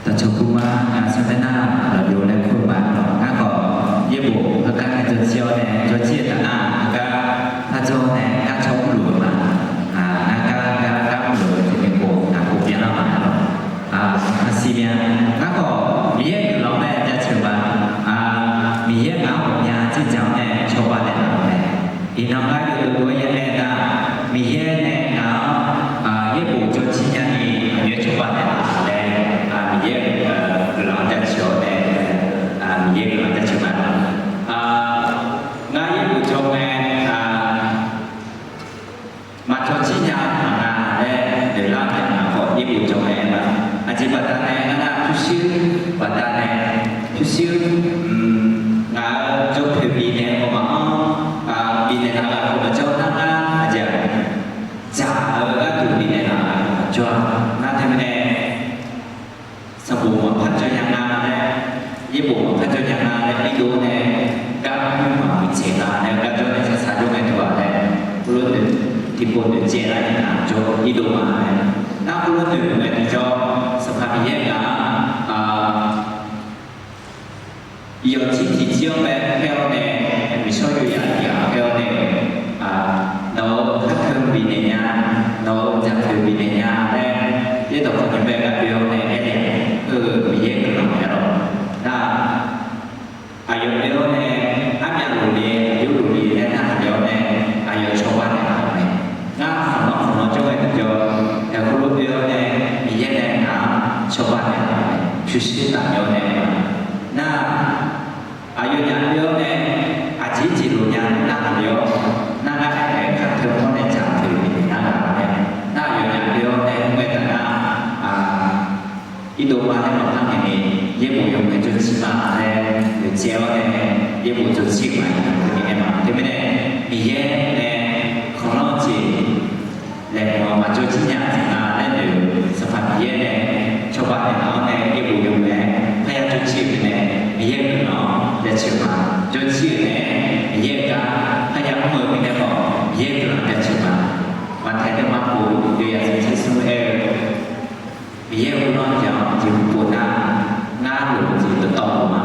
แต่ชกุมาสมัยหน้าเราอยู่ในคุบ้านเราก็ญี่ปุ่นเขาการจะเชี่ยวเนี่ยจะเชี่ยวแต่ก็ถ้าโจเนี่ยก็ชกหลุดมาก็หลุดที่เป็นโบกูเปลี่ยนแล้วมาซีเมียก็มีเยอะเราแม่จะเชื่อว่ามีเยอะเราเนี่ยที่เจ้าเนี่ยชาวบ้านเนี่ย อีน้องก็อยู่ด้วยยังไงนะมีเยอะเนี่ยนะญี่ปุ่นจะชี้ยังไงเยอะชาวบ้านเนี่ยมีเยอะเราจะเชื่อเนี่ยมีเยอะเราจะเชื่อมันงานญี่ปุ่นจงเนี่ยมาจนชี้ยังงานเนี่ยเดี๋ยวเราจะมาขอญี่ปุ่นจงเนี่ยนะอาชีพบัตรเนี่ยนะผู้ชื่อบัตรเนี่ยผู้ชื่องานจบถึงปีเนี่ยผมว่าปีนี้เราผมจะนั่งaja jauh kan tuhปีนี้jual nanti mana semua pelajar yang mana ibu pelajar yang mana itu ne kan memang bicara ne pelajar ne sesuatu yang tua ne belum tipu bicara ne jual itu mana nah belum tu ne jual seperti yang有集体只有咩票呢？必須要人有票呢？เราถ้าเธอปีนี้เราจะเธอปีนี้เนี่ยที่ตัวคนเป็นแบบเดียวเนี่ยมีเยอะขึ้นมาแล้วนะอายุเดียวเนี่ยอายุรุ่นนี้อายุรุ่นนี้เนี่ยถ้าเดียวเนี่ยอายุชาวบ้านเนี่ยนะของเราจะเป็นเดียวแต่คนรุ่นเดียวเนี่ยมีเยอะเนี่ยชาวบ้านเนี่ยชื่อต่างเดียวเนี่ยนะอายุยังเดียวเนี่ยอาชีพจีรุ่นยังนั่งเดียวนั่งได้แค่ขัดเทอมเพราะในจังถือมีนั่งเนี่ยน่าอยู่อย่างเดียวเนี่ยเมื่อแต่น่าอีตัวมาเนี่ยบางครั้งอย่างนี้ญี่ปุ่นยังไม่จุดชิมาเนี่ยหรือเจ้าเนี่ยญี่ปุ่นจุดชิมาอย่างนี้มาที่ไม่ได้มีเยอะเนี่ยของเราจีแล้วมาจุดชิมาจริงๆเนี่ยหรือสภาพเยอะเนี่ยชาวบ้านเนี่ยเนี่ยญี่ปุ่นยังเนี่ยพยายามจุดชิมาเนี่ยมีเยอะเนาะเดี๋ยวชิมาจุดชิมาเนี่ยมีเยอะกันพยายามเมื่อมีเนี่ยบอกเยอะกันเดี๋ยวชิมาวันไทยจะมาปูเดี๋ยวจะใช้สมุนไพรมีเยอะคนน้อยจะจีบปูน่าหลุดจีบต่อมา